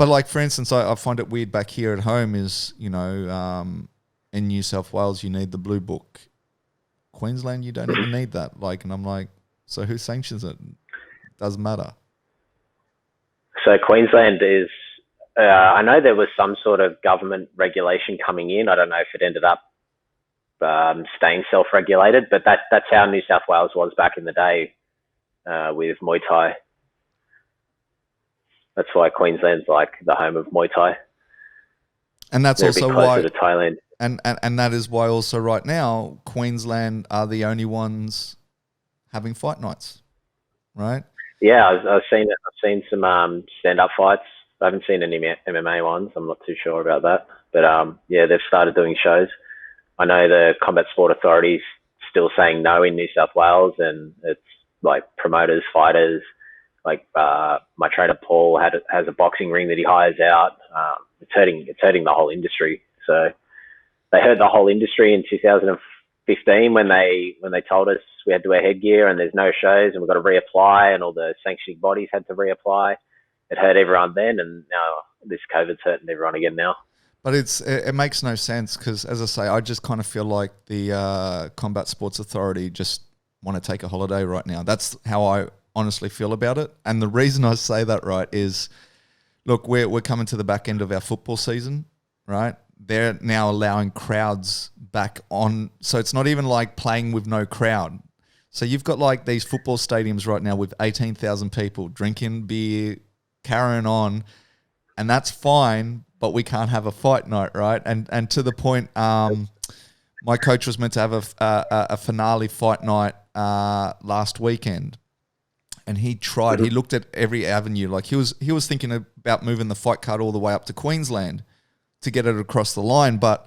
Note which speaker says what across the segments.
Speaker 1: But like, for instance, I find it weird back here at home is, in New South Wales, you need the blue book. Queensland, you don't even need that. Like, and I'm like, so who sanctions it? Doesn't matter.
Speaker 2: So Queensland is, I know there was some sort of government regulation coming in. I don't know if it ended up staying self-regulated, but that's how New South Wales was back in the day with Muay Thai. That's why Queensland's like the home of Muay Thai.
Speaker 1: And that's
Speaker 2: They're
Speaker 1: also
Speaker 2: a bit closer
Speaker 1: why
Speaker 2: to Thailand.
Speaker 1: And that is why also right now Queensland are the only ones having fight nights, right?
Speaker 2: Yeah, I've seen some stand-up fights. I haven't seen any MMA ones. I'm not too sure about that, but yeah, they've started doing shows. I know the Combat Sport Authority's still saying no in New South Wales, and it's like promoters, fighters. Like my trainer Paul has a boxing ring that he hires out. It's hurting the whole industry. So they hurt the whole industry in 2015 when they told us we had to wear headgear and there's no shows and we've got to reapply, and all the sanctioning bodies had to reapply. It hurt everyone then, and now this COVID's hurting everyone again now.
Speaker 1: But it makes no sense because, as I say, I just kind of feel like the Combat Sports Authority just want to take a holiday right now. That's how I honestly feel about it. And the reason I say that, right, is, look, we're coming to the back end of our football season, right? They're now allowing crowds back on. So it's not even like playing with no crowd. So you've got like these football stadiums right now with 18,000 people drinking beer, carrying on, and that's fine, but we can't have a fight night, right? And to the point, my coach was meant to have a finale fight night last weekend, and he tried. He looked at every avenue. Like he was thinking about moving the fight card all the way up to Queensland to get it across the line, but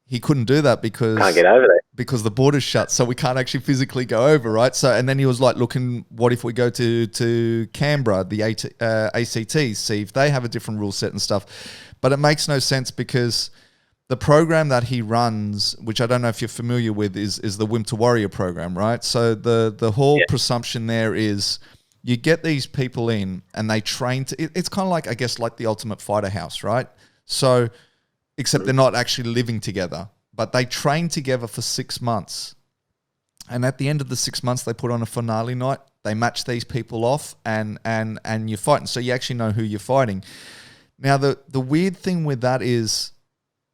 Speaker 1: he couldn't do that because
Speaker 2: can't get over there
Speaker 1: because the border's shut, so we can't actually physically go over, right? So, and then he was like, looking, what if we go to Canberra, the ACT, see if they have a different rule set and stuff. But it makes no sense because the program that he runs, which I don't know if you're familiar with, is the Winter Warrior program, right? So the whole presumption there is you get these people in and they train to, it's kind of like, I guess, like the Ultimate Fighter house, right? So, except they're not actually living together, but they train together for 6 months. And at the end of the 6 months, they put on a finale night. They match these people off and you're fighting. So you actually know who you're fighting. Now, the weird thing with that is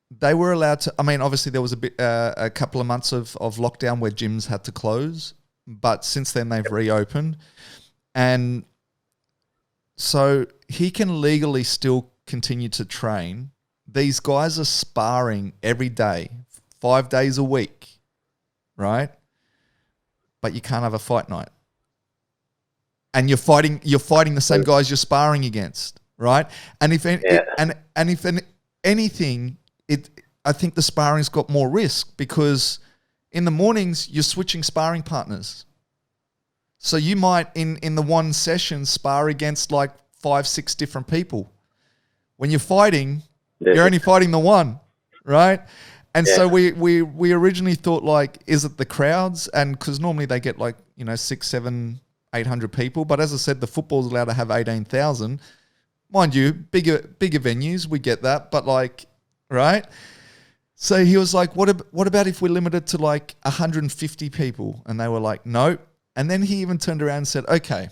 Speaker 1: they were allowed to, I mean, obviously there was a couple of months of lockdown where gyms had to close, but since then they've reopened. And so he can legally still continue to train. These guys are sparring every day, 5 days a week, right? But you can't have a fight night. And you're fighting the same guys you're sparring against, right? And if anything, I think the sparring's got more risk because in the mornings you're switching sparring partners. So you might in the one session spar against like 5-6 different people. When you're fighting, you're only fighting the one, right? And so we originally thought, like, is it the crowds? And because normally they get like, 6, 7, 800 people. But as I said, the football's allowed to have 18,000. Mind you, bigger venues, we get that. But like, right? So he was like, what about if we limit it to like 150 people? And they were like, no. And then he even turned around and said, okay,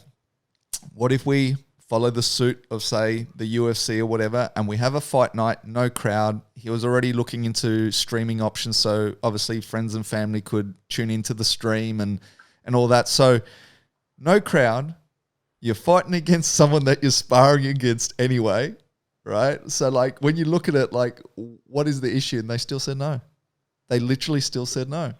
Speaker 1: what if we follow the suit of, say, the UFC or whatever, and we have a fight night, no crowd. He was already looking into streaming options, so obviously friends and family could tune into the stream and all that. So no crowd, you're fighting against someone that you're sparring against anyway, right? So like when you look at it, like what is the issue? And they still said no. They literally still said no.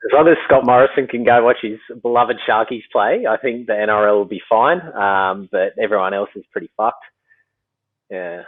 Speaker 2: As long as Scott Morrison can go watch his beloved Sharkies play, I think the NRL will be fine. But everyone else is pretty fucked. Yeah.